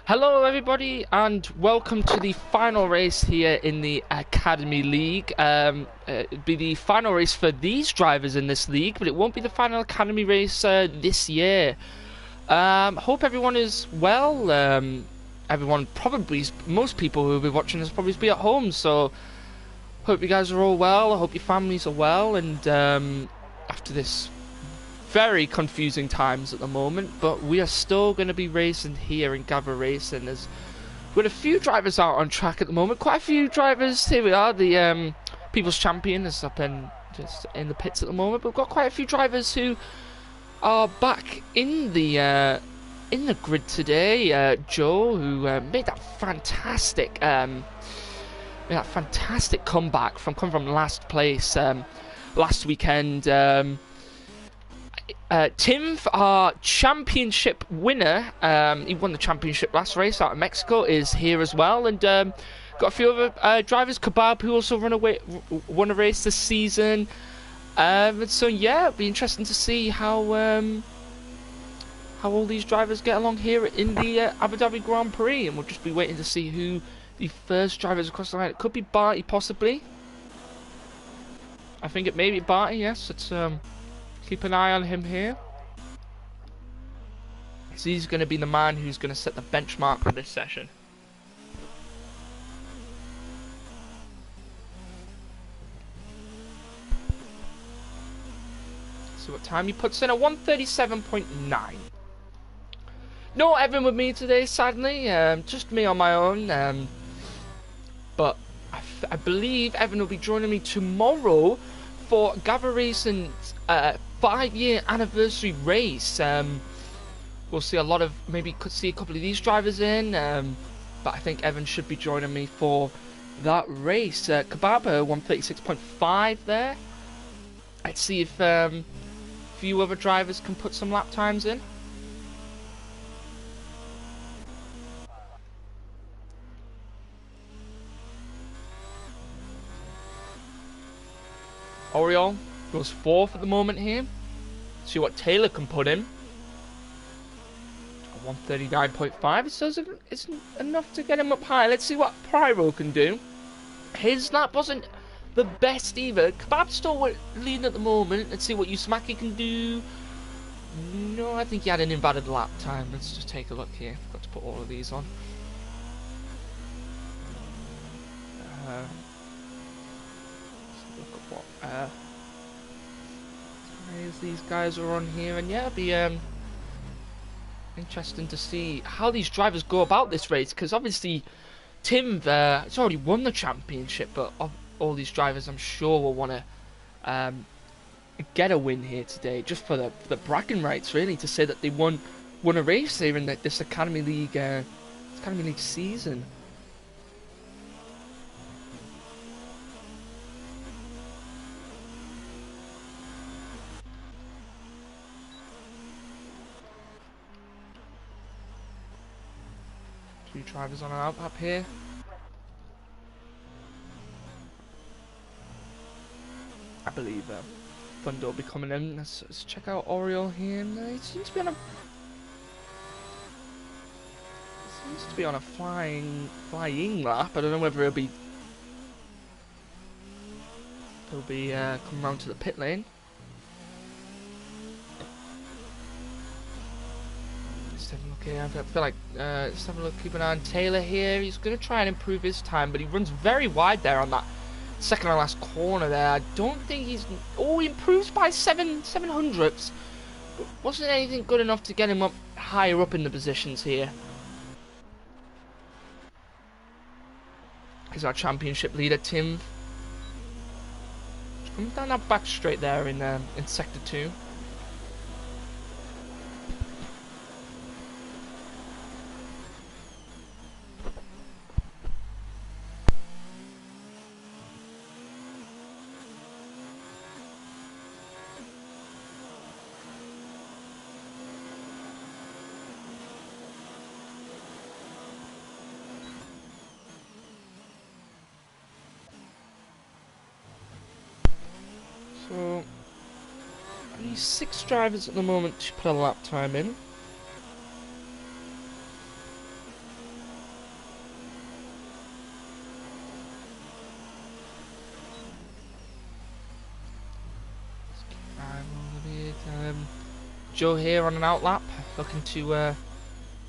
Hello everybody and welcome to the final race here in the Academy League. It'll be the final race for these drivers in this league, but it won't be the final Academy race this year. Hope everyone is well. Everyone probably, most people who will be watching this probably be at home, so hope you guys are all well. I hope your families are well, and after this very confusing times at the moment, but we are still going to be racing here in Gavra Racing. There's got a few drivers out on track at the moment, quite a few drivers. Here we are, the People's Champion is up in just in the pits at the moment, but we've got quite a few drivers who are back in the grid today. Joe, who made that fantastic comeback from coming from last place last weekend. Tim, our championship winner, he won the championship last race out of Mexico, is here as well, and got a few other drivers. Kebab, who also won a race this season. So yeah, it'll be interesting to see how all these drivers get along here in the Abu Dhabi Grand Prix, and we'll just be waiting to see who the first drivers across the line. It could be Barty, possibly. I think it may be Barty. Yes, it's keep an eye on him here. So he's going to be the man who's going to set the benchmark for this session. So what time he puts in? A 1:37.9. No Evan with me today, sadly. Just me on my own. But I believe Evan will be joining me tomorrow for Gavra Racing's 5-year anniversary race. We'll see a lot of, maybe could see a couple of these drivers in, but I think Evan should be joining me for that race. Kababa 1:36.5 there. Let's see if a few other drivers can put some lap times in. Oriol goes 4th at the moment here. See what Taylor can put in. 1:39.5. It says it's enough to get him up high. Let's see what Pyro can do. His lap wasn't the best either. Kebab's still leading at the moment. Let's see what Usmaki can do. No, I think he had an invalid lap time. Let's just take a look here. Forgot to put all of these on. Let's look at what these guys are on here, and yeah, it'll be interesting to see how these drivers go about this race, because obviously Tim has already won the championship, but all these drivers I'm sure will want to get a win here today, just for the bragging rights, really, to say that they won a race here in this Academy League season. Few drivers on an out up here. I believe Thunder will be coming in. Let's check out Oriole here. He seems to be on a flying lap. I don't know whether he'll be coming round to the pit lane. Okay, I feel like let's have a look, keep an eye on Taylor here. He's going to try and improve his time, but he runs very wide there on that second and last corner there. I don't think he's... Oh, he improves by 7/700ths. But wasn't anything good enough to get him up higher up in the positions here. He's our championship leader, Tim. Coming down that back straight there in Sector 2. So, only 6 drivers at the moment to put a lap time in. Joe here on an outlap, looking to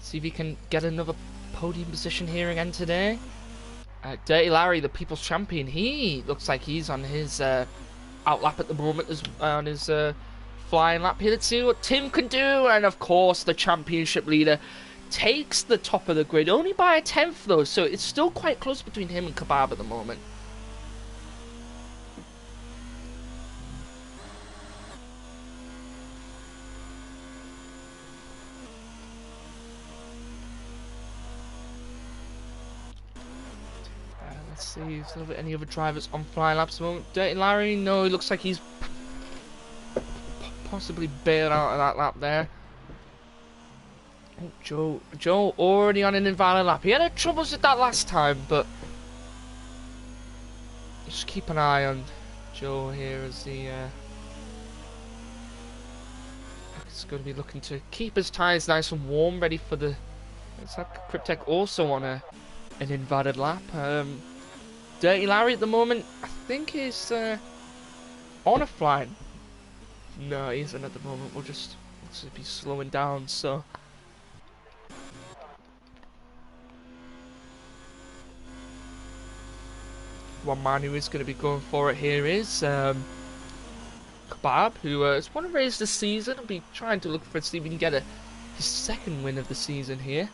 see if he can get another podium position here again today. Dirty Larry, the People's Champion, he looks like he's on his outlap at the moment, on his flying lap here. Let's see what Tim can do, and of course the championship leader takes the top of the grid, only by a tenth though, so it's still quite close between him and Kebab at the moment. Let's see if there's any other drivers on flying laps at the moment. Dirty Larry, no, he looks like he's possibly bailed out of that lap there. Oh, Joe already on an invalid lap. He had troubles with that last time, but just keep an eye on Joe here as he is going to be looking to keep his tyres nice and warm, ready for the. Looks like Cryptek also on an invalid lap. Dirty Larry at the moment, I think he's on a flying. No, he isn't at the moment. We'll just be slowing down. So one man who is going to be going for it here is Kebab, who has won a race this season. I'll be trying to look for see if he can get his second win of the season here.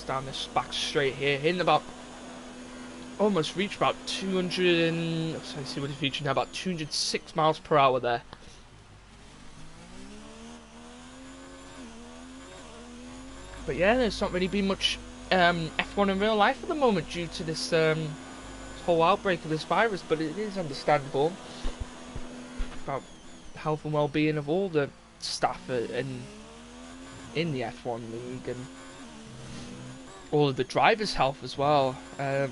Down this back straight here, hitting about almost reached about 200 and let's see what he's reaching now, about 206 miles per hour there. But yeah, there's not really been much F1 in real life at the moment due to this whole outbreak of this virus, but it is understandable about the health and well-being of all the staff in the F1 league and all of the drivers' health as well. But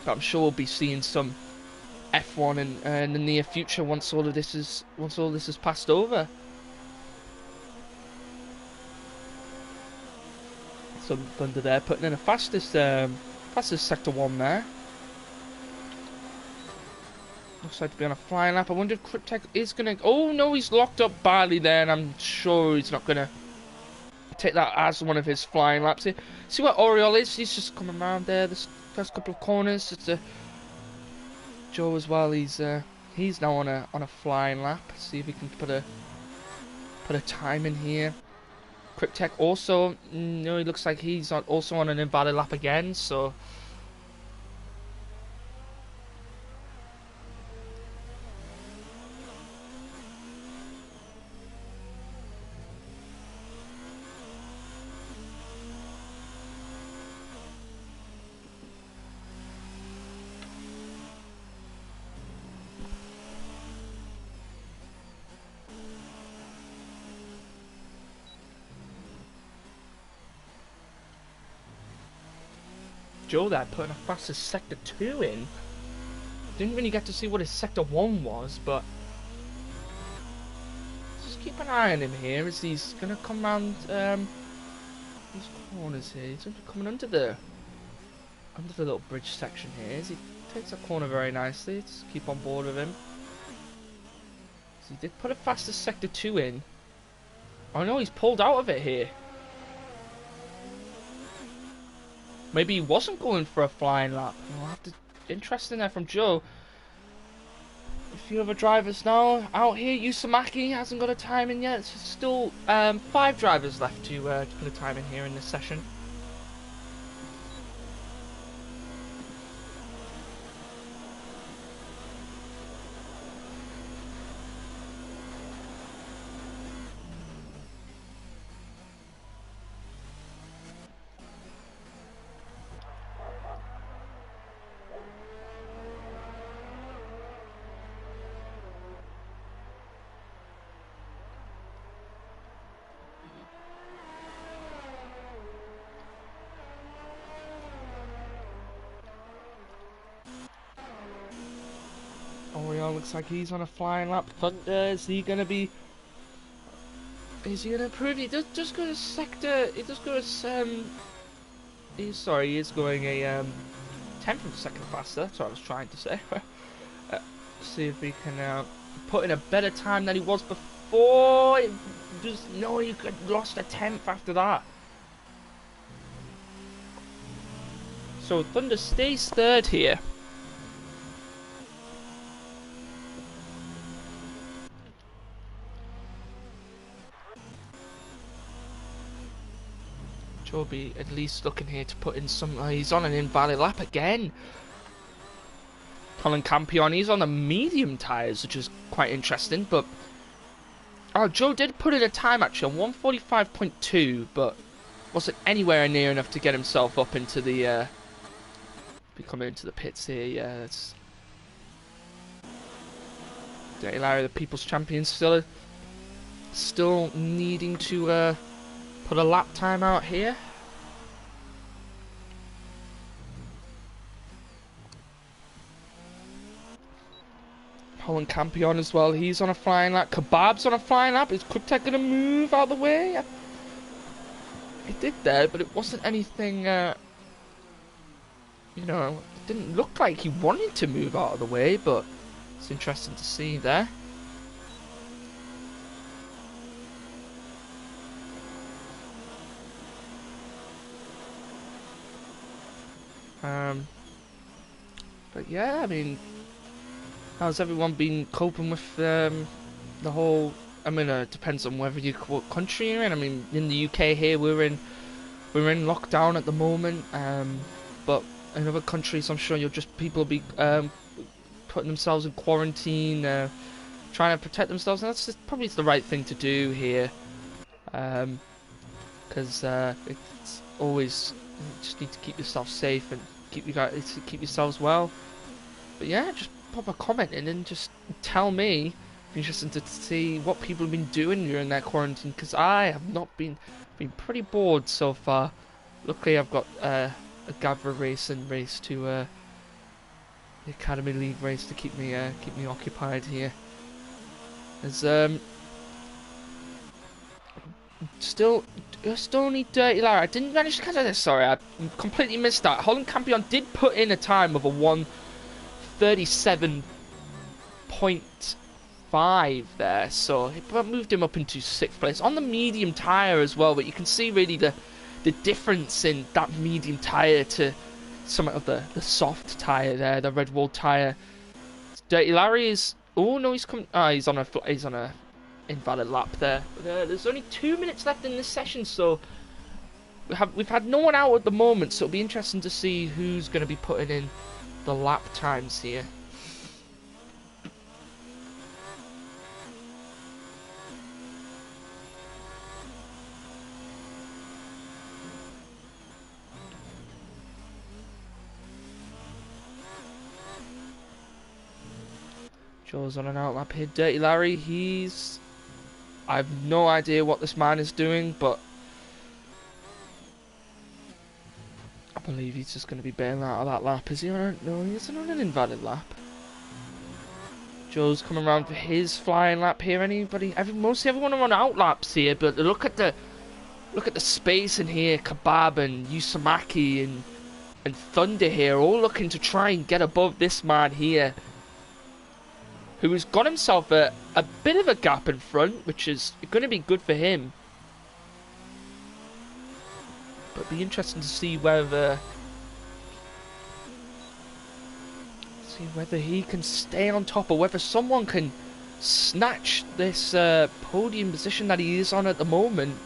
I'm sure we'll be seeing some F1 in the near future once all this is passed over. Some Thunder there putting in a fastest sector 1 there. Looks like to be on a flying lap. I wonder if Cryptek is gonna. Oh no, he's locked up badly there, and I'm sure he's not gonna take that as one of his flying laps here. See what Oriole is? He's just coming around there. This first couple of corners. It's Joe as well. He's now on a flying lap. See if he can put a time in here. Cryptek also. No, he looks like he's also on an invalid lap again. So. Joe there putting a fastest sector 2 in. Didn't really get to see what his sector 1 was, but just keep an eye on him here as he's gonna come round these corners here. He's coming under the little bridge section here as he takes that corner very nicely. Just keep on board with him. So he did put a fastest sector 2 in. Oh no, he's pulled out of it here. Maybe he wasn't going for a flying lap. We'll have to. Interesting there from Joe. A few other drivers now out here. Yusamaki hasn't got a time in yet. It's still 5 drivers left to put a time in here in this session. Oriole looks like he's on a flying lap. Thunder, is he gonna be? Is he gonna improve? He does go to sector. He does go to Sorry, he is going a tenth of a second faster. That's what I was trying to say. See if we can put in a better time than he was before. Just no, you could lost a tenth after that. So Thunder stays third here. Joby at least looking here to put in some. He's on an invalid lap again. Colin Campion, he's on the medium tyres, which is quite interesting. But oh, Joe did put in a time actually on 1:45.2, but wasn't anywhere near enough to get himself up into the. Be coming into the pits here. Yeah, that's. Dirty Larry, the People's Champion, still needing to put a lap time out here. Holland Campion as well, he's on a flying lap. Kebab's on a flying lap. Is QuickTech going to move out of the way? He did there, but it wasn't anything, you know, it didn't look like he wanted to move out of the way, but it's interesting to see there. But yeah, I mean, how's everyone been coping with the whole? I mean, it depends on whether what country you're in. I mean, in the UK here, we're in lockdown at the moment. But in other countries, I'm sure people will be putting themselves in quarantine, trying to protect themselves. And that's probably the right thing to do here, because it's always you just need to keep yourself safe and keep yourselves well. But yeah, just pop a comment in and just tell me. Interesting to see what people have been doing during that quarantine, because I have not been pretty bored so far. Luckily, I've got a Gavra Racing race to the Academy League race to keep me occupied here. There's still need Dirty Larry. I didn't manage to catch this. Sorry, I completely missed that. Holland Campion did put in a time of a 1:37.5 there, so it moved him up into 6th place on the medium tyre as well. But you can see really the difference in that medium tyre to some of the soft tyre there, the Red Wall tyre. Dirty Larry is. Oh no, he's coming. He's on a invalid lap there. But, there's only 2 minutes left in this session, so we've had no one out at the moment. So it'll be interesting to see who's going to be putting in the lap times here. Joe's on an outlap here. Dirty Larry, I have no idea what this man is doing, but I believe he's just going to be bailing out of that lap. Is he on no, he isn't on an invalid lap. Joe's coming around for his flying lap here. Mostly everyone are on outlaps here, but look at the space in here. Kebab and Usamaki and Thunder here, all looking to try and get above this man here, who has got himself a bit of a gap in front, which is going to be good for him. But it'll be interesting to see whether he can stay on top, or whether someone can snatch this podium position that he is on at the moment.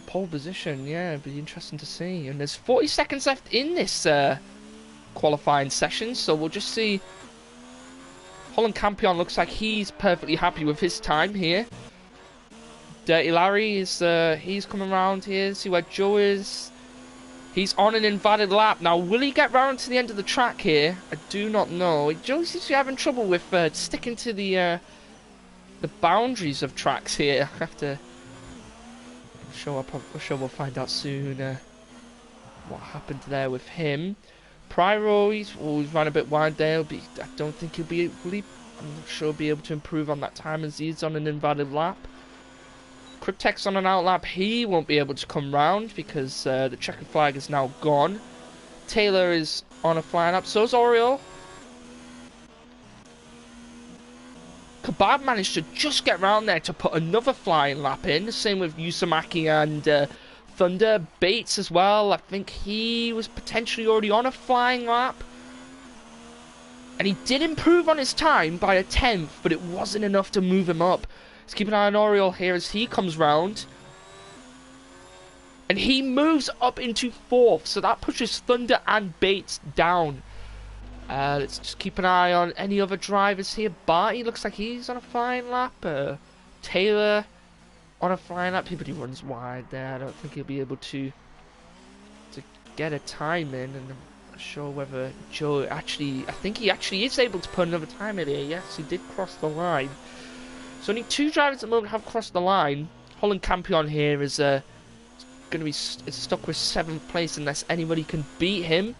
Pole position, yeah, it'll be interesting to see. And there's 40 seconds left in this qualifying session, so we'll just see. Holland Campion looks like he's perfectly happy with his time here. Dirty Larry is he's coming around here. See where Joe is. He's on an invalid lap. Now, will he get round to the end of the track here? I do not know. Joe seems to be having trouble with sticking to the boundaries of tracks here. I have to. I'm sure we'll find out soon what happened there with him. Pyro, he's run a bit wide there, but I don't think he'll be. I'm not sure he'll be able to improve on that time as he's on an invalid lap. Cryptek's on an outlap. He won't be able to come round because the checkered flag is now gone. Taylor is on a flying lap. So is Oriole. Kebab managed to just get round there to put another flying lap in. Same with Usamaki and Thunder. Bates as well. I think he was potentially already on a flying lap. And he did improve on his time by a 10th, but it wasn't enough to move him up. Let's keep an eye on Oriole here as he comes round. And he moves up into 4th, so that pushes Thunder and Bates down. Let's just keep an eye on any other drivers here. Barty looks like he's on a flying lap. Taylor on a flying lap, but he runs wide there. I don't think he'll be able to get a time in. And I'm not sure whether Joe actually... I think he actually is able to put another time in here. Yes, he did cross the line. So only 2 drivers at the moment have crossed the line. Holland Campion here is going to be stuck with 7th place unless anybody can beat him.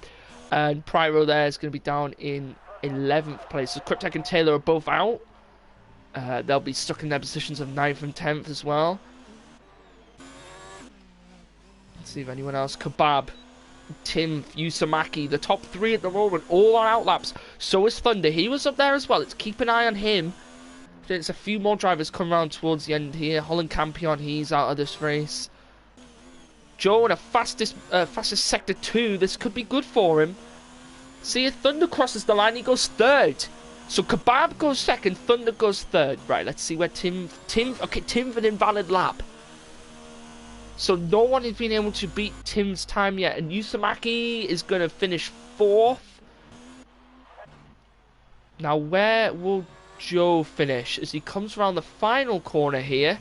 And Pyro there is going to be down in 11th place. So Cryptek and Taylor are both out. They'll be stuck in their positions of 9th and 10th as well. Let's see if anyone else. Kebab, Tim, Usamaki, the top 3 at the moment, all on outlaps. So is Thunder. He was up there as well. Let's keep an eye on him. There's a few more drivers come around towards the end here. Holland Campion, he's out of this race. Joe in a fastest sector 2. This could be good for him. See, if Thunder crosses the line, he goes 3rd. So Kebab goes 2nd, Thunder goes 3rd. Right, let's see where Tim with an invalid lap. So no one has been able to beat Tim's time yet. And Usamaki is going to finish 4th. Now, where will Joe finish as he comes around the final corner here?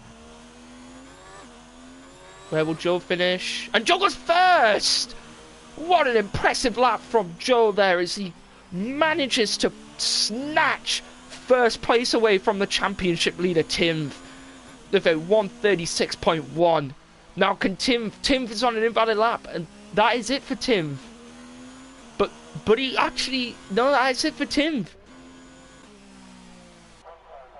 Where will Joe finish? And Joe goes 1st! What an impressive lap from Joe there as he manages to snatch 1st place away from the championship leader, Tim, with a 136.1. Now can Tim is on an invalid lap, and that is it for Tim. But he actually, no, that is it for Tim.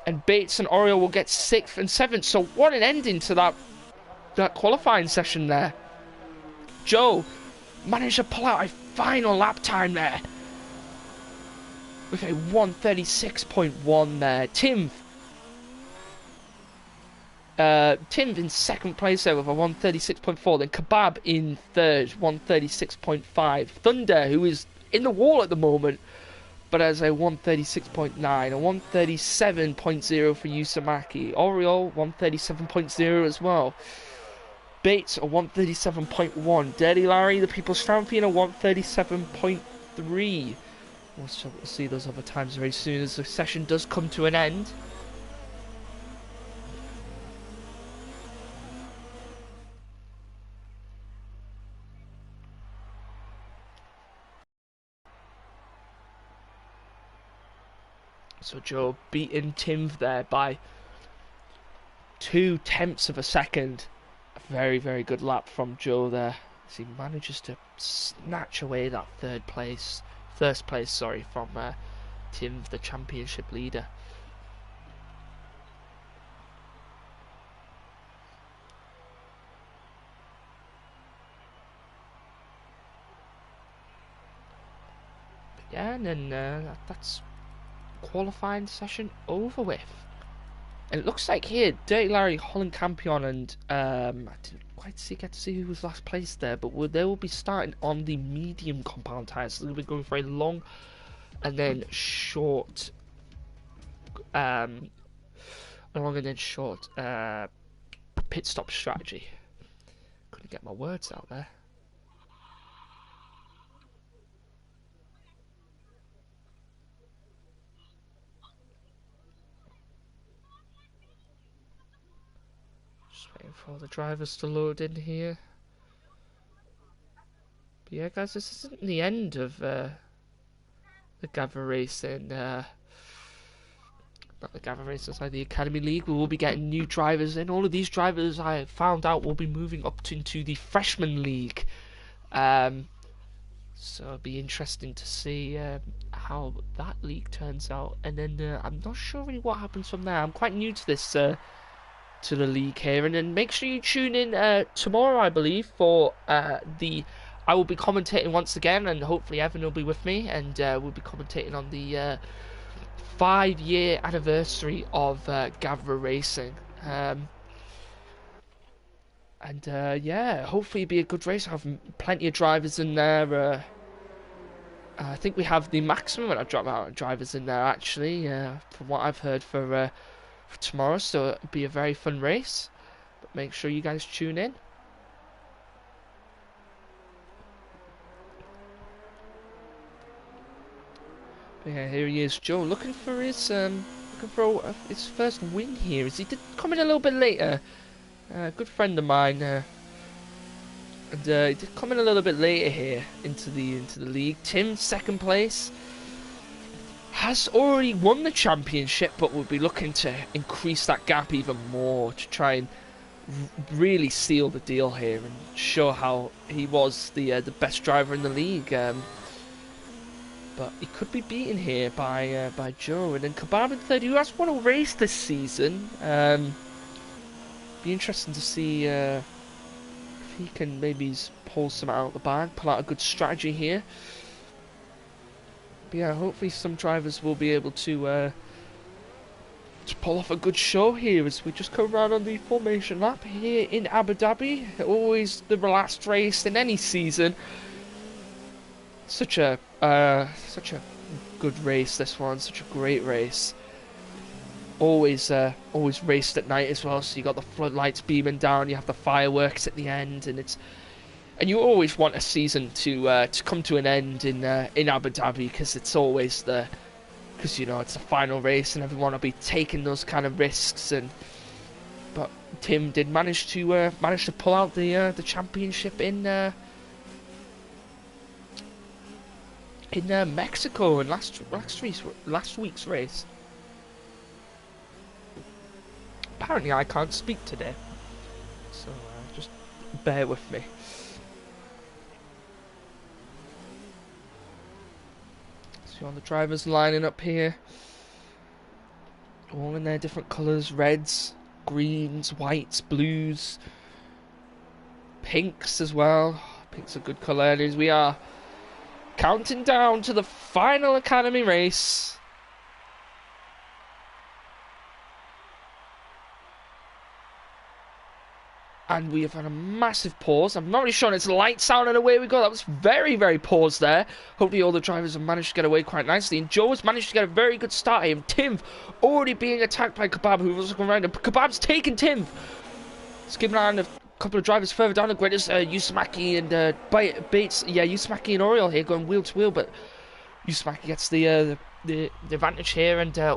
And Bates and Oriole will get 6th and 7th. So what an ending to that qualifying session there. Joe managed to pull out a final lap time there with a 136.1 there. Tim in 2nd place there with a 136.4. Then Kebab in 3rd, 136.5. Thunder, who is in the wall at the moment, but has a 136.9, a 137.0 for Usamaki. Oriole, 137.0 as well. Bates, a 137.1. Dirty Larry, the People's Champion, a 137.3. We'll see those other times very soon as the session does come to an end. So Joe beating Tim there by 2/10 of a second. A very, very good lap from Joe there as he manages to snatch away that first place, from Tim, the championship leader. But yeah, and then that's qualifying session over with. And it looks like here, Dirty Larry, Holland Campion, and I didn't quite get to see who was last place there, but they will be starting on the medium compound tyres. So they'll be going for a long and then short, pit stop strategy. Couldn't get my words out there. Waiting for all the drivers to load in here. But yeah, guys, this isn't the end of the Gavra Racing. Not the Gavra Racing side, the Academy League. We will be getting new drivers in. All of these drivers, I found out, will be moving up into the Freshman League. So it'll be interesting to see how that league turns out. And then I'm not sure really what happens from there. I'm quite new to this to the league here. And then make sure you tune in tomorrow, I believe, for I will be commentating once again, and hopefully Evan will be with me, and we'll be commentating on the 5-year anniversary of Gavra Racing. Yeah, hopefully it'll be a good race. I have plenty of drivers in there. I think we have the maximum amount of drivers in there, actually, from what I've heard for tomorrow. So it'll be a very fun race. But make sure you guys tune in. But yeah, here he is, Joe, looking for his first win here. He did come in a little bit later. Good friend of mine, and he did come in a little bit later here into the league. Tim, second place, has already won the championship, but will be looking to increase that gap even more to try and really seal the deal here and show how he was the best driver in the league. But he could be beaten here by Joe. And then Kebab in third, who has won a race this season. Be interesting to see if he can maybe pull some out of the bag, pull out a good strategy here. But yeah, hopefully some drivers will be able to pull off a good show here as we just come around on the formation lap here in Abu Dhabi. Always the last race in any season. Such a good race, this one. Such a great race. Always raced at night as well. So you got the floodlights beaming down. You have the fireworks at the end, and you always want a season to come to an end in Abu Dhabi, because it's always because you know it's the final race and everyone will be taking those kind of risks. But Tim did manage to pull out the championship in Mexico in last week's race. Apparently I can't speak today, so just bear with me. See all the drivers lining up here, all in their different colours: reds, greens, whites, blues, pinks as well. Pink's a good colour. As we are counting down to the final Academy race. And we have had a massive pause. I'm not really sure it's lights out and away we go. That was very, very paused there. Hopefully all the drivers have managed to get away quite nicely. And Joe has managed to get a very good start here. And Tim already being attacked by Kebab, who was looking around him. Kebab's taken Tim. Skipping around a couple of drivers further down the grid is Yusamaki and Bates. Yeah, Yusamaki and Oriole here going wheel to wheel. But Yusamaki gets the advantage here, and a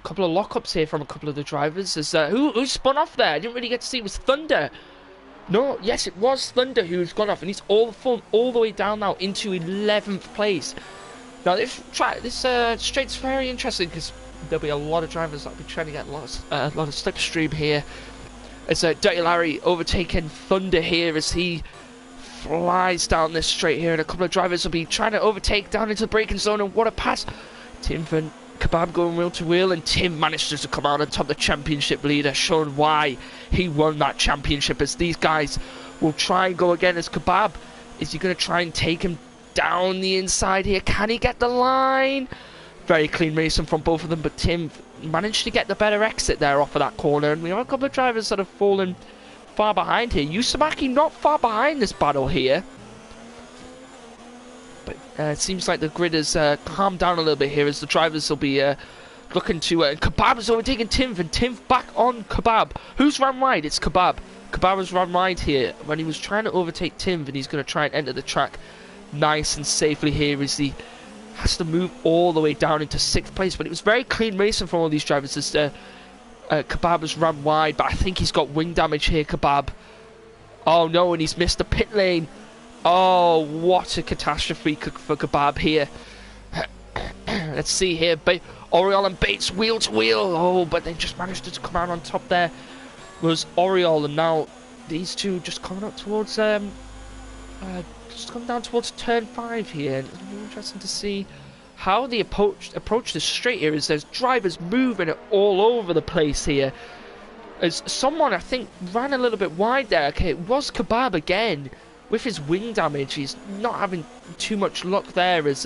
couple of lockups here from a couple of the drivers. As who spun off there? I didn't really get to see. It was Thunder. No, yes, it was Thunder who's gone off, and he's all the way down now into 11th place. Now this straight's very interesting, because there'll be a lot of drivers that'll be trying to get a lot of slipstream here. As Dirty Larry overtaking Thunder here as he flies down this straight here, and a couple of drivers will be trying to overtake down into the braking zone. And what a pass! Tim and Kebab going wheel to wheel, and Tim managed to come out on top, the championship leader, showing why he won that championship. As these guys will try and go again. As Kebab, is he going to try and take him down the inside here? Can he get the line? Very clean racing from both of them, but Tim managed to get the better exit there off of that corner. And we have a couple of drivers that have fallen far behind here. Yusamaki not far behind this battle here. But it seems like the grid has calmed down a little bit here, as the drivers will be looking to... and Kebab is overtaking Tim, and Tim back on Kebab. Who's run wide? It's Kebab. Kebab has run wide here when he was trying to overtake Tim, and he's going to try and enter the track nice and safely here, as he has to move all the way down into 6th place. But it was very clean racing from all these drivers, as Kebab has run wide, but I think he's got wing damage here, Kebab. Oh no, and he's missed the pit lane. Oh, what a catastrophe for Kebab here. Let's see here. Oriole and Bates wheel to wheel. Oh, but they just managed to come out on top there. Was Oriole, and now these two just coming up towards just coming down towards turn 5 here. It's really interesting to see how they approach this straight here, as there's drivers moving it all over the place here. as someone, I think, ran a little bit wide there. Okay, it was Kebab again. With his wing damage, he's not having too much luck there as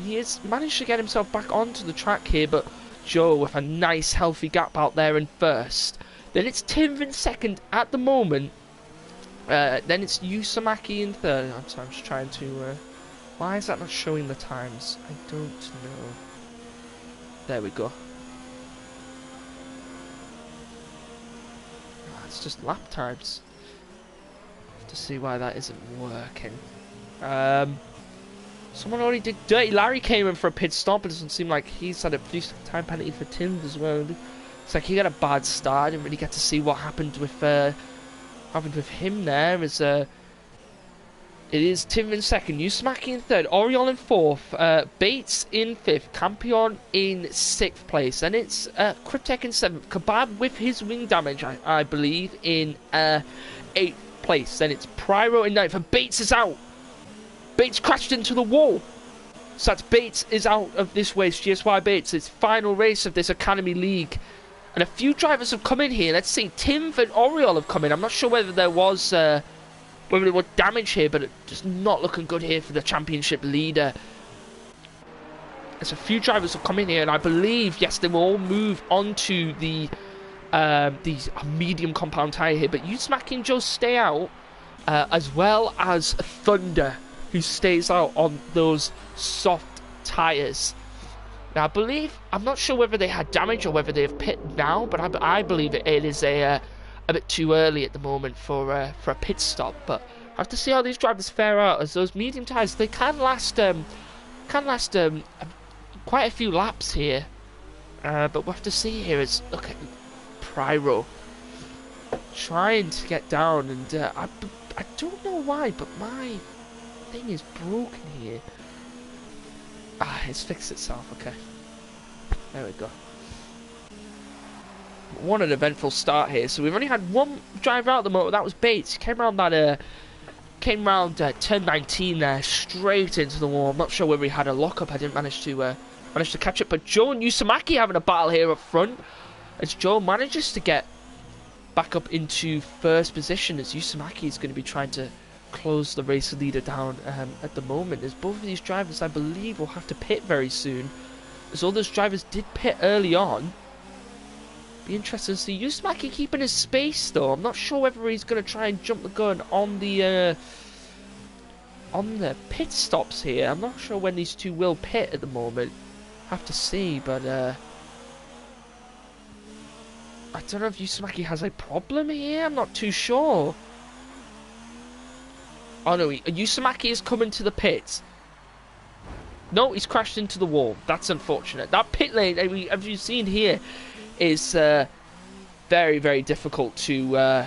he has managed to get himself back onto the track here, but Joe with a nice healthy gap out there in first. Then it's Tim in second at the moment. Then it's Usamaki in third. I'm just trying to... why is that not showing the times? I don't know. There we go. It's just lap times. To see why that isn't working. Someone already did. Dirty Larry came in for a pit stop. It doesn't seem like he's had a time penalty for Tim as well. It's like he got a bad start. Didn't really get to see what happened with him there. As it is Tim in second, Usamaki in third, Oriol in fourth, Bates in fifth, Campion in sixth place, and it's Cryptek in seventh, Kebab with his wing damage, I believe, in eighth place. Then it's Pyro in ninth, and Bates is out. Bates crashed into the wall. So that's Bates is out of this race. GSY Bates, it's final race of this Academy League. And a few drivers have come in here. Let's see, Tim and Oriol have come in. I'm not sure whether there was damage here, but it's just not looking good here for the championship leader. There's a few drivers have come in here, and I believe, yes, they will all move onto the these medium compound tyre here. But Usamaki and Joe stay out, as well as Thunder, who stays out on those soft tyres. Now, I believe, I'm not sure whether they had damage or whether they have pit now, but I believe it is a bit too early at the moment for a pit stop. But I have to see how these drivers fare out, as those medium tyres, they can last quite a few laps here. But we'll have to see here. Is look at Pyro trying to get down, and I don't know why, but my thing is broken here. It's fixed itself. Okay, there we go. What an eventful start here. So we've only had one driver out at the moment. That was Bates. He came around turn 19 there, straight into the wall. I'm not sure whether he had a lockup. I didn't manage to catch it. But Joe and Usamaki having a battle here up front, as Joe manages to get back up into first position, as Usamaki is going to be trying to close the race leader down at the moment. As both of these drivers, I believe, will have to pit very soon, as all those drivers did pit early on. Be interesting to see Usamaki keeping his space though. I'm not sure whether he's going to try and jump the gun on the pit stops here. I'm not sure when these two will pit at the moment. Have to see, but I don't know if Usamaki has a problem here. I'm not too sure. Oh no, Usamaki is coming to the pits. No, he's crashed into the wall. That's unfortunate. That pit lane, as you've seen here, is very, very difficult to...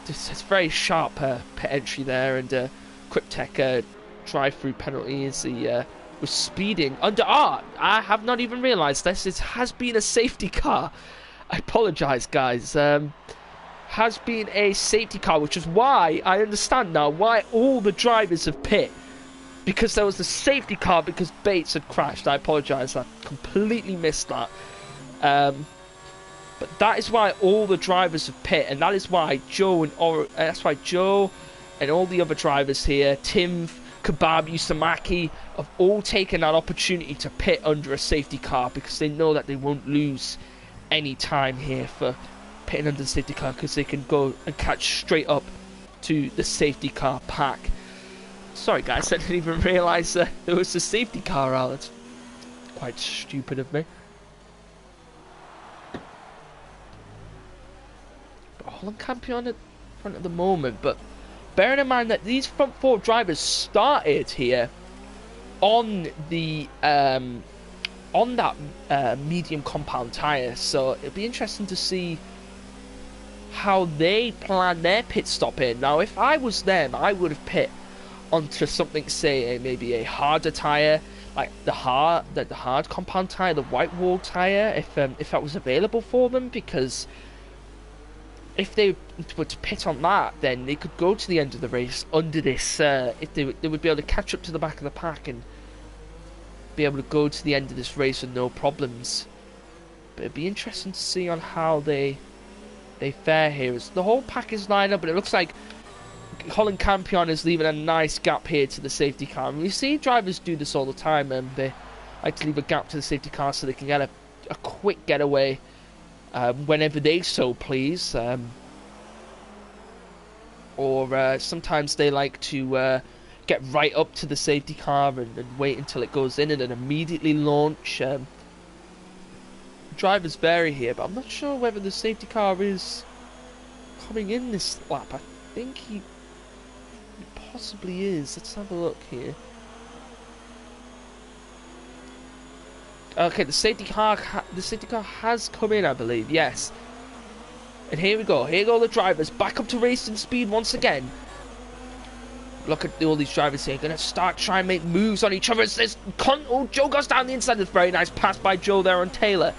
it's very sharp pit entry there, and Cryptek drive-through penalty is the... was speeding under... I have not even realised this. It has been a safety car. I apologise, guys. Has been a safety car, which is why I understand now why all the drivers have pit. Because there was the safety car because Bates had crashed. I apologise. I completely missed that. But that is why all the drivers have pit, and that is why Joe and all the other drivers here, Tim, Kebab, Usamaki, have all taken that opportunity to pit under a safety car, because they know that they won't lose any time here for pitting under the safety car, because they can go and catch straight up to the safety car pack. Sorry guys, I didn't even realise there was a safety car out. That's quite stupid of me. Holland Campion at front at the moment, but bearing in mind that these front four drivers started here on the on that medium compound tyre, so it'll be interesting to see how they plan their pit stop in. Now, if I was them, I would have pit onto something, say maybe a harder tyre, like the hard compound tyre, the white wall tyre, if that was available for them, because if they were to pit on that, then they could go to the end of the race under this. If they would be able to catch up to the back of the pack and be able to go to the end of this race with no problems. But it'd be interesting to see on how they fare here. As the whole pack is lined up, but it looks like Holland Campion is leaving a nice gap here to the safety car. And we see drivers do this all the time, and they like to leave a gap to the safety car so they can get a quick getaway whenever they so please. Or sometimes they like to get right up to the safety car and wait until it goes in and then immediately launch. Drivers vary here, but I'm not sure whether the safety car is coming in this lap. I think he possibly is. Let's have a look here. Okay, the safety car has come in, I believe. Yes. And here we go. Here go the drivers back up to racing speed once again. Look at all these drivers here. Going to start trying to make moves on each other. Oh, Joe goes down the inside. There's a very nice pass by Joe there on Taylor.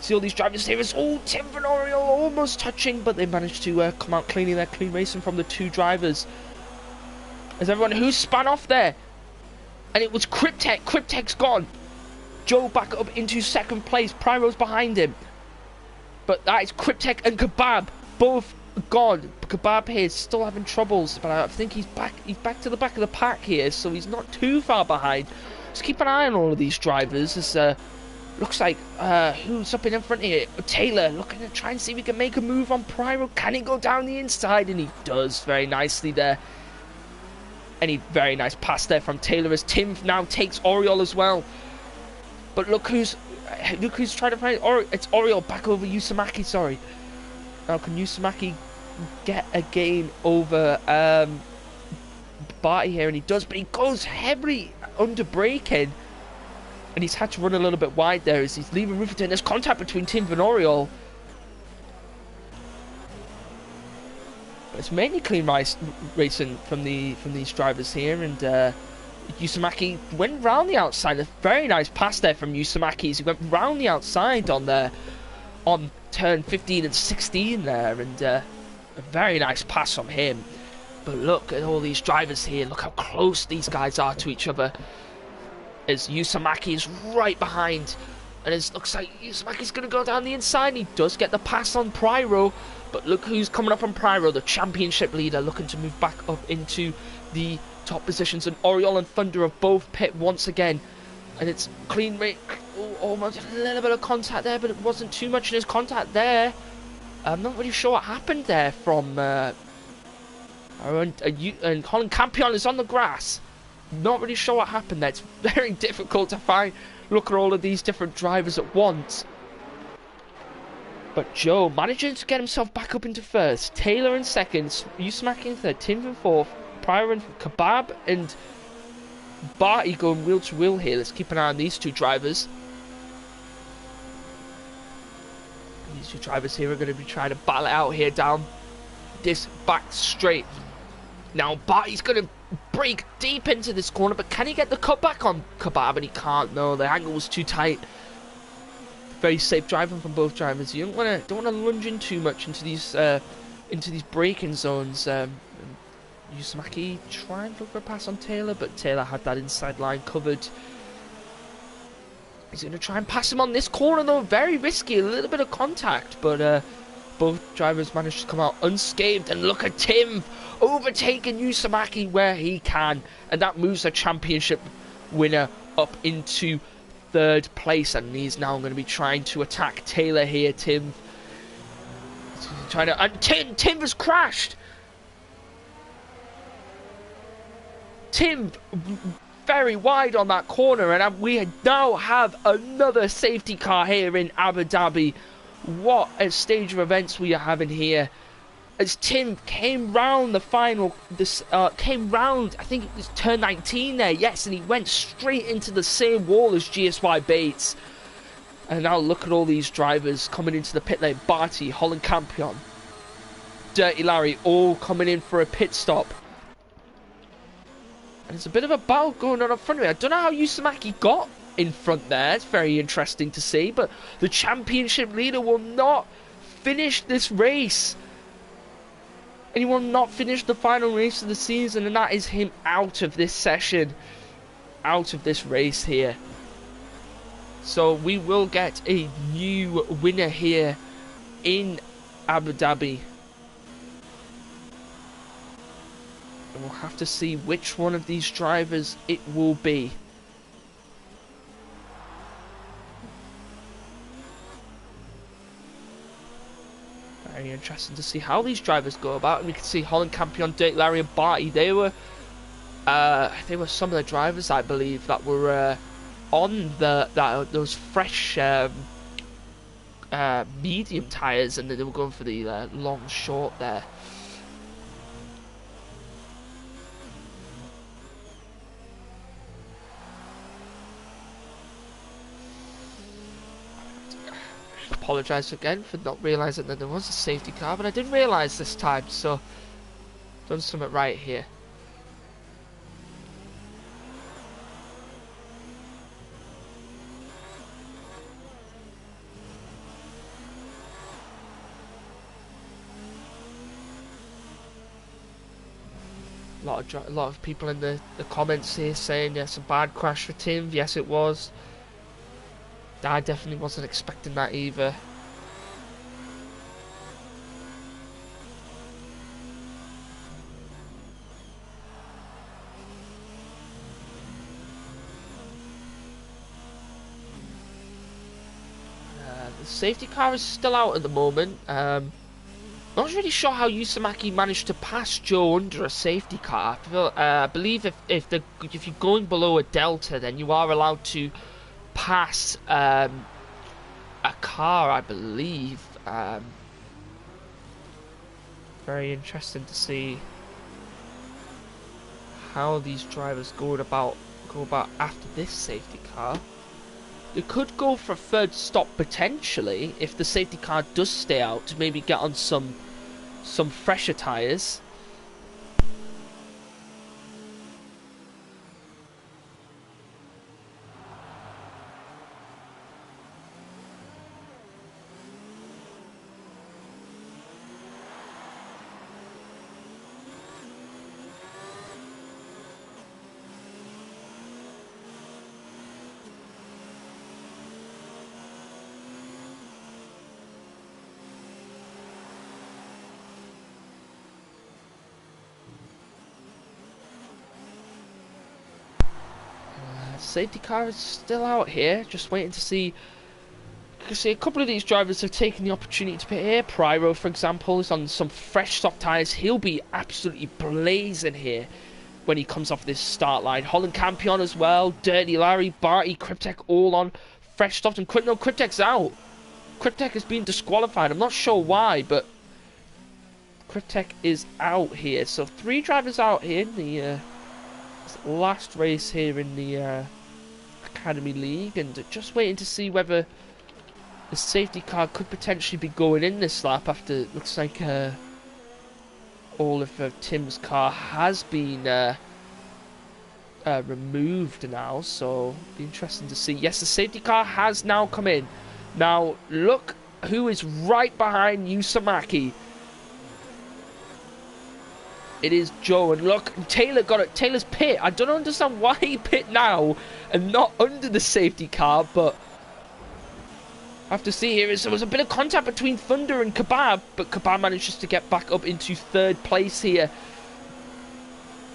See all these drivers here. Oh, Tim and Oriole almost touching, but they managed to come out cleanly there. Clean racing from the two drivers. There's everyone who spun off there. And it was Cryptek. Cryptek's gone. Joe back up into second place. Pyro's behind him. But that is Cryptek and Kebab. Both gone. Kebab here is still having troubles. But I think he's back to the back of the pack here. So he's not too far behind. Just keep an eye on all of these drivers. As looks like who's up in front here? Taylor looking to try and see if he can make a move on Pyro. Can he go down the inside? And he does very nicely there. Any very nice pass there from Taylor as Tim now takes Oriole as well. But look who's trying to find it's Oriole back over Usamaki, sorry. Now can Usamaki get a gain over Barty here? And he does, but he goes heavily under braking. And he's had to run a little bit wide there as he's leaving room for turn. There's contact between Tim and Oriole. But it's mainly clean racing from these drivers here, and Usamaki went round the outside. A very nice pass there from Usamaki as he went round the outside on turn 15 and 16 there, and a very nice pass from him. But look at all these drivers here. Look how close these guys are to each other. As Usamaki is right behind, and it looks like Usamaki's going to go down the inside. And he does get the pass on Pyro, but look who's coming up on Pyro, the championship leader, looking to move back up into the top positions. And Oriole and Thunder have both pit once again, and it's clean rate. Almost a little bit of contact there, but it wasn't too much in his contact there. I'm not really sure what happened there from and Holland Campion is on the grass. Not really sure what happened there. It's very difficult to look at all of these different drivers at once. But Joe managing to get himself back up into first. Taylor in second. Usamaki in third. Tim in fourth. Pryor and Kebab and Barty going wheel to wheel here. Let's keep an eye on these two drivers. These two drivers here are going to be trying to battle it out here down this back straight. Now Barty's going to break deep into this corner, but can he get the cut back on Kebab? And he can't. No, the angle was too tight. Very safe driving from both drivers. You don't want to lunge in too much into these braking zones. Usamaki trying to look for a pass on Taylor, but Taylor had that inside line covered. He's going to try and pass him on this corner though. Very risky, a little bit of contact, but both drivers managed to come out unscathed. And look at Tim overtaking Usamaki where he can, and that moves the championship winner up into third place. And he's now going to be trying to attack Taylor here. Tim trying to, and Tim has crashed. Tim very wide on that corner, and we now have another safety car here in Abu Dhabi. What a stage of events we are having here, as Tim came round the final, came round, I think it was turn 19 there, yes, and he went straight into the same wall as GSY Bates. And now look at all these drivers coming into the pit lane. Barty, Holland Campion, Dirty Larry, all coming in for a pit stop. And there's a bit of a battle going on up front of me. I don't know how Usamaki got in front there. It's very interesting to see. But the championship leader will not finish this race. And he will not finish the final race of the season. And that is him out of this session. Out of this race here. So we will get a new winner here in Abu Dhabi. And we'll have to see which one of these drivers it will be. Very interesting to see how these drivers go about. And we can see Holland Campion, Dirty Larry and Barty. They were some of the drivers, I believe, that were on those fresh medium tyres, and they were going for the long short there. Apologise again for not realising that there was a safety car, but I did realise this time, so done something right here. A lot of people in the comments here saying yes, a bad crash for Tim. Yes, it was. I definitely wasn't expecting that either. The safety car is still out at the moment. Not really sure how Usamaki managed to pass Joe under a safety car. I believe if you're going below a delta, then you are allowed to pass a car, I believe. Very interesting to see how these drivers go about after this safety car. They could go for a third stop potentially if the safety car does stay out, to maybe get on some fresher tyres. Safety car is still out here, just waiting to see. You can see a couple of these drivers have taken the opportunity to pit here. Pyro, for example, is on some fresh stock tyres. He'll be absolutely blazing here when he comes off this start line. Holland Campion as well, Dirty Larry, Barty, Cryptek all on fresh stock. And no, Cryptek's out. Cryptek has been disqualified. I'm not sure why, but Cryptek is out here. So 3 drivers out here in the last race here in the Academy League, and just waiting to see whether the safety car could potentially be going in this lap after it looks like all of Tim's car has been removed now, so it'll be interesting to see. Yes, the safety car has now come in. Now look who is right behind Usamaki. It is Joe, and look, Taylor got it. Taylor's pit. I don't understand why he pit now and not under the safety car, but I have to see here. There was a bit of contact between Thunder and Kebab, but Kebab manages to get back up into 3rd place here.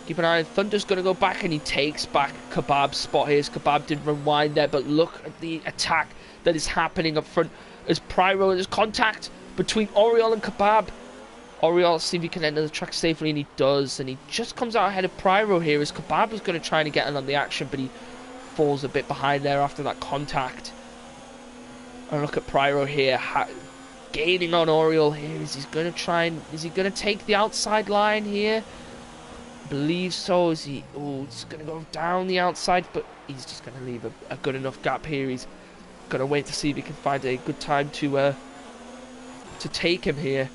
Keep an eye on Thunder's going to go back, and he takes back Kebab's spot here. Kebab did run wide there, but look at the attack that is happening up front as Pyro. There's contact between Oriol and Kebab. Oriol, see if he can enter the track safely, and he does, and he just comes out ahead of Pyro here as Kebab was going to try to get in on the action, but he falls a bit behind there after that contact. And look at Pyro here, gaining on Oriol here. Is he going to take the outside line here? I believe so. Is he? Oh, it's going to go down the outside, but he's just going to leave a good enough gap here. He's going to wait to see if he can find a good time to take him here.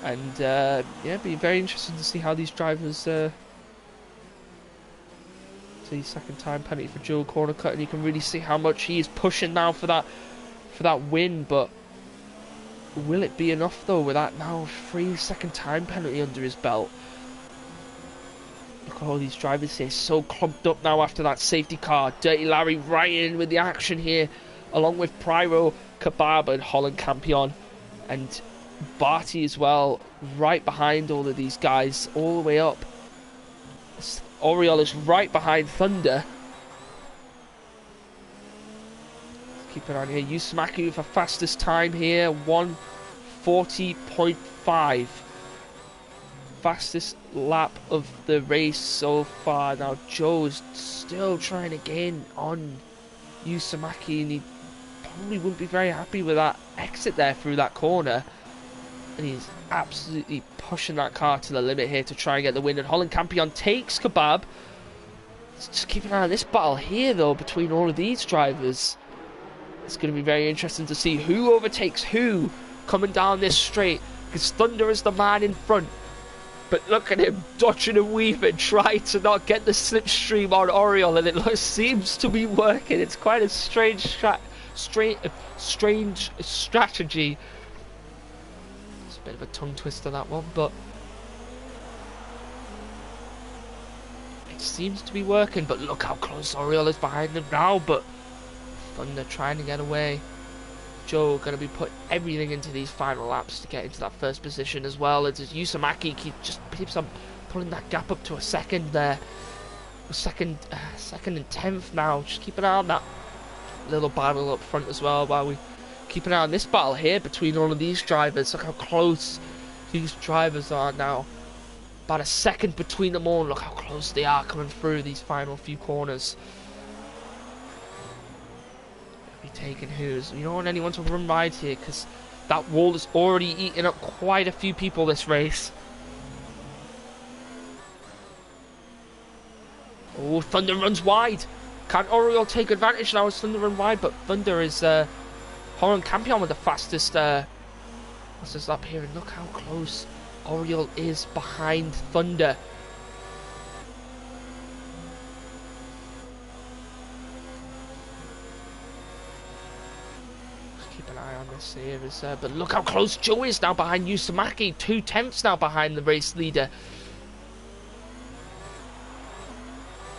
And yeah, it'd be very interesting to see how these drivers see second time penalty for dual corner cut, and you can really see how much he is pushing now for that win. But will it be enough though with that now free second time penalty under his belt? Look at all these drivers here, so clumped up now after that safety car. Dirty Larry right in with the action here, along with Pyro, Kebab and Holland Campion. And Barty as well, right behind all of these guys, all the way up. Oriol is right behind Thunder. Keep it on here. Yusamaki with the fastest time here, 1:40.5. Fastest lap of the race so far. Now Joe's still trying to gain on Yusamaki, and he probably wouldn't be very happy with that exit there through that corner. And he's absolutely pushing that car to the limit here to try and get the win. And Holland Campion takes Kebab. Let's just keep an eye on this battle here, though, between all of these drivers. It's going to be very interesting to see who overtakes who coming down this straight, because Thunder is the man in front. But look at him dodging and weaving, trying to not get the slipstream on Oriol, and it seems to be working. It's quite a strange strategy. It's a bit of a tongue twister, that one, but it seems to be working. But look how close Oriol is behind him now, but Thunder trying to get away. Joe going to be putting everything into these final laps to get into that first position as well. It's as Yusamaki keeps on pulling that gap up to a second there. Second and 10th now. Just keep an eye on that little battle up front as well, while we keep an eye on this battle here between all of these drivers. Look how close these drivers are now. About a second between them all. Look how close they are coming through these final few corners. Taking who's, you don't want anyone to run wide here, because that wall is already eating up quite a few people this race. Oh, Thunder runs wide. Can Oriol take advantage now as Thunder run wide? But Thunder is Holland Campion with the fastest lap here, and look how close Oriol is behind Thunder. On this here is, but look how close Joe is now behind Yusamaki. 2/10 now behind the race leader.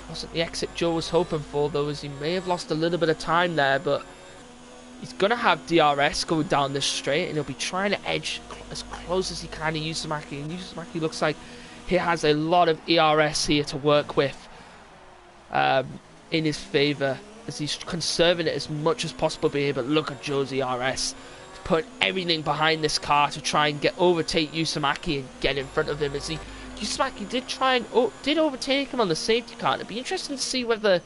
Wasn't the exit Joe was hoping for, though, as he may have lost a little bit of time there, but he's gonna have DRS going down this straight, and he'll be trying to edge as close as he can to Yusamaki. And Yusamaki looks like he has a lot of ERS here to work with in his favour, as he's conserving it as much as possible here. But look at Joe's ERS. He's putting everything behind this car to try and overtake Yusamaki and get in front of him. As Yusamaki did try and did overtake him on the safety car. It'd be interesting to see whether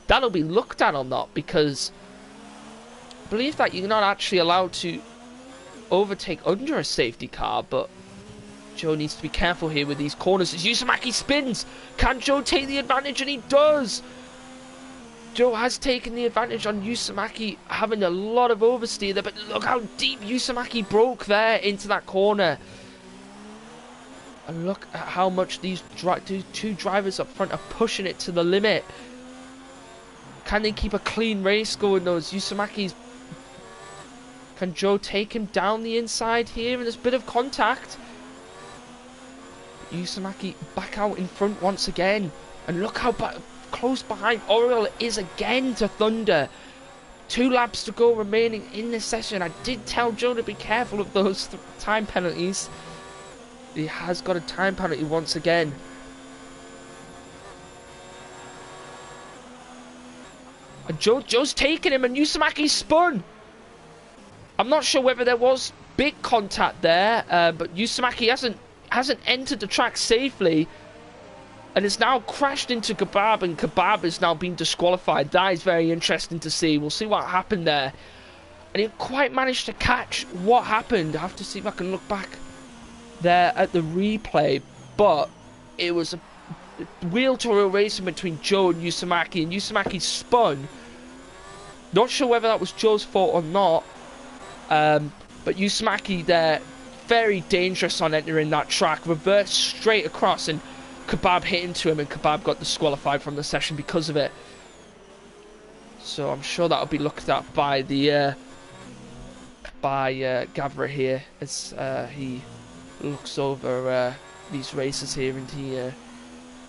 that'll be looked at or not, because I believe that you're not actually allowed to overtake under a safety car. But Joe needs to be careful here with these corners as Yusamaki spins. Can Joe take the advantage? And he does. Joe has taken the advantage on Yusamaki having a lot of oversteer there, but look how deep Yusamaki broke there into that corner. And look at how much these two drivers up front are pushing it to the limit. Can they keep a clean race going, those Yusamaki's? Can Joe take him down the inside here? And there's a bit of contact. Yusamaki back out in front once again. And look how close behind Oriol is again to Thunder. 2 laps to go remaining in this session. I did tell Joe to be careful of those time penalties. He has got a time penalty once again. And Joe's taking him, and Yusamaki spun. I'm not sure whether there was big contact there, but Yusamaki hasn't entered the track safely. And it's now crashed into Kebab, and Kebab is now being disqualified. That is very interesting to see. We'll see what happened there. And he quite managed to catch what happened. I have to see if I can look back there at the replay. But it was a wheel-to-wheel racing between Joe and Yusamaki. And Yusamaki spun. Not sure whether that was Joe's fault or not. But Yusamaki there, very dangerous on entering that track. Reversed straight across, and Kebab hit into him, and Kebab got disqualified from the session because of it. So I'm sure that'll be looked at by the Gavra here, as he looks over these races here, and he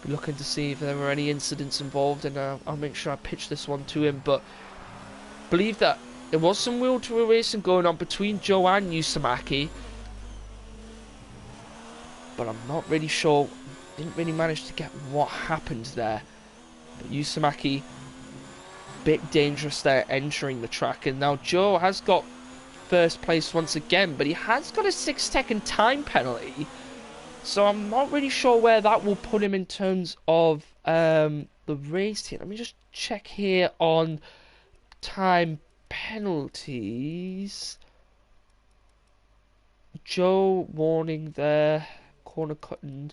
Be looking to see if there were any incidents involved, and I'll make sure I pitch this one to him. But believe that there was some wheel-to-wheel racing going on between Joe and Yusamaki, but I'm not really sure. Didn't really manage to get what happened there. But Yusamaki, bit dangerous there entering the track, and now Joe has got first place once again, but he has got a 6-second time penalty, so I'm not really sure where that will put him in terms of the race here. Let me just check here on time penalties. Joe warning there, corner cutting.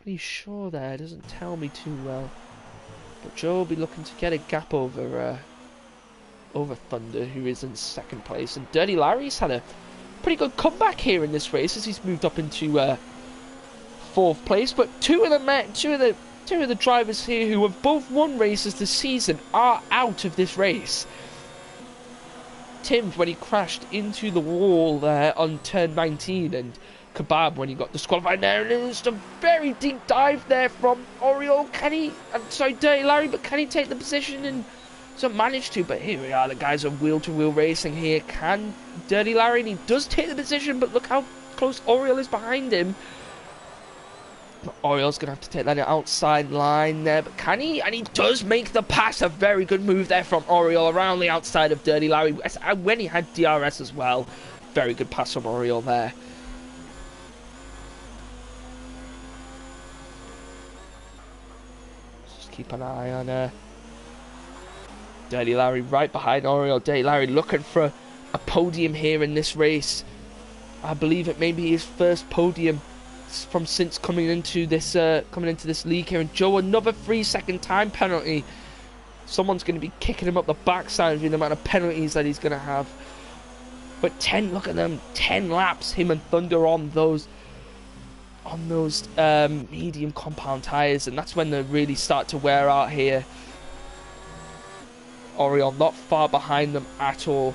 Pretty sure there, doesn't tell me too well. But Joe will be looking to get a gap over Thunder, who is in second place. And Dirty Larry's had a pretty good comeback here in this race as he's moved up into fourth place. But two of the drivers here who have both won races this season are out of this race. Tim, when he crashed into the wall there on turn 19, and Kebab when he got disqualified there, and it was a very deep dive there from Oriole. Dirty Larry, but can he take the position? And so managed to, but here we are, the guys are wheel-to-wheel racing here. Can Dirty Larry, and he does take the position, but look how close Oriole is behind him. But Oriole's going to have to take that outside line there, but can he? And he does make the pass. A very good move there from Oriole around the outside of Dirty Larry, when he had DRS as well. Very good pass from Oriole there. Just keep an eye on Dirty Larry right behind Oriole. Dirty Larry looking for a podium here in this race. I believe it may be his first podium from since coming into this league here. And Joe, another 3-second time penalty. Someone's going to be kicking him up the backside with the amount of penalties that he's going to have. But 10, look at them, 10 laps, him and Thunder on those medium compound tyres, and that's when they really start to wear out here. Oriole not far behind them at all,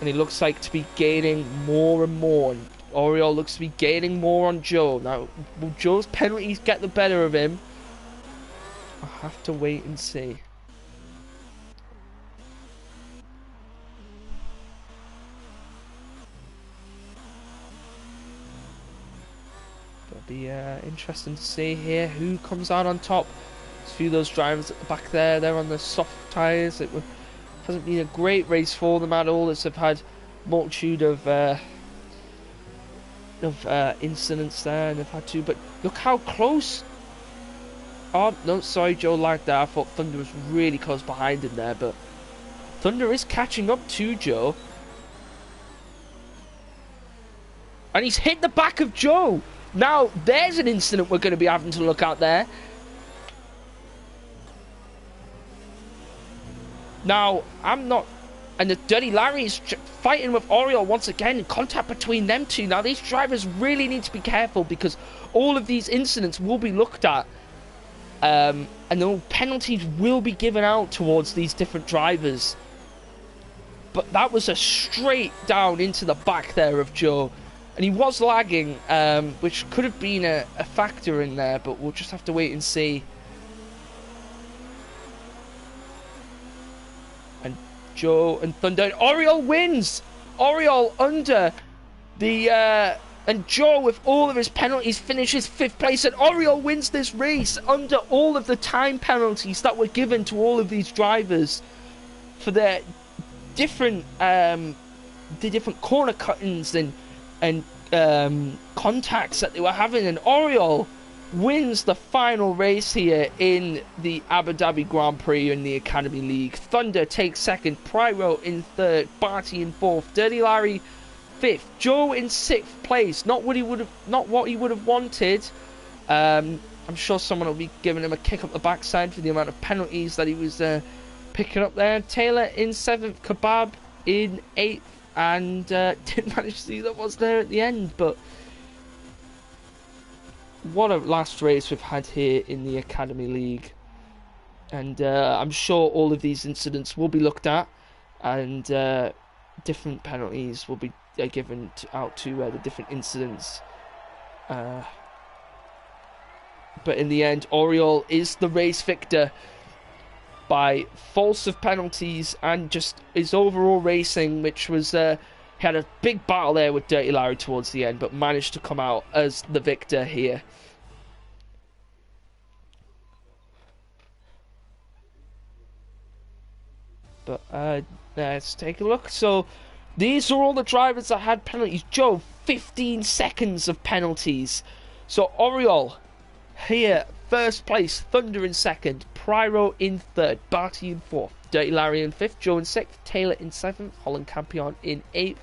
and he looks like to be gaining more and more. And Oriole looks to be gaining more on Joe. Now, will Joe's penalties get the better of him? I'll have to wait and see. It'll be interesting to see here who comes out on top. A few of those drivers at the back there, they're on the soft tyres. Hasn't been a great race for them at all, as they've had a multitude of incidents there, and they've had to. But look how close. Oh no, sorry, Joe lagged there. I thought Thunder was really close behind him there, but Thunder is catching up to Joe, and he's hit the back of Joe. Now there's an incident we're going to be having to look at there. Now, I'm not... And the Dirty Larry is fighting with Oriole once again. Contact between them two. Now, these drivers really need to be careful, because all of these incidents will be looked at. And the penalties will be given out towards these different drivers. But that was a straight down into the back there of Joe. And he was lagging, which could have been a factor in there. But we'll just have to wait and see. Joe and Thunder. Oriole wins! Oriole under the... and Joe, with all of his penalties, finishes 5th place. And Oriole wins this race under all of the time penalties that were given to all of these drivers for their different... the different corner cuttings and contacts that they were having. And Oriole wins the final race here in the Abu Dhabi Grand Prix in the Academy League. Thunder takes 2nd, Pyro in 3rd, Barty in 4th, Dirty Larry 5th, Joe in 6th place. Not what he would have wanted. I'm sure someone will be giving him a kick up the backside for the amount of penalties that he was picking up there. Taylor in 7th, Kebab in 8th, and didn't manage to see that was there at the end, but what a last race we've had here in the Academy League. And I'm sure all of these incidents will be looked at, and different penalties will be given out to the different incidents. But in the end, Oriol is the race victor by fault of penalties and just his overall racing, which was he had a big battle there with Dirty Larry towards the end, but managed to come out as the victor here. But let's take a look. So these are all the drivers that had penalties. Joe, 15 seconds of penalties. So Oriol here, first place. Thunder in second. Pyro in third. Barty in fourth. Dirty Larry in fifth. Joe in sixth. Taylor in seventh. Holland Campion in eighth.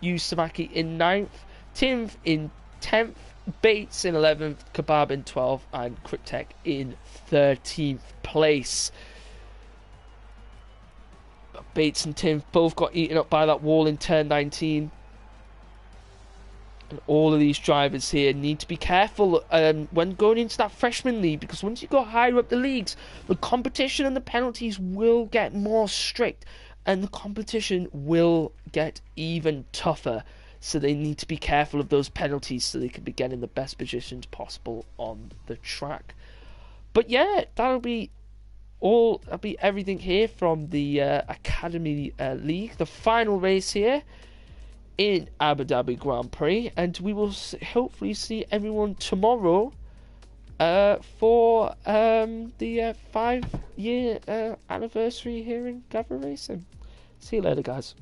Yu Samaki in ninth. Tim in 10th. Bates in 11th. Kebab in 12th. And Cryptek in 13th place. Bates and Tim both got eaten up by that wall in turn 19. And all of these drivers here need to be careful when going into that freshman league, because once you go higher up the leagues, the competition and the penalties will get more strict and the competition will get even tougher. So they need to be careful of those penalties so they can be getting the best positions possible on the track. But yeah, that'll be everything here from the Academy League, the final race here in Abu Dhabi Grand Prix, and we will hopefully see everyone tomorrow for the 5-year anniversary here in Gavra Racing. See you later, guys.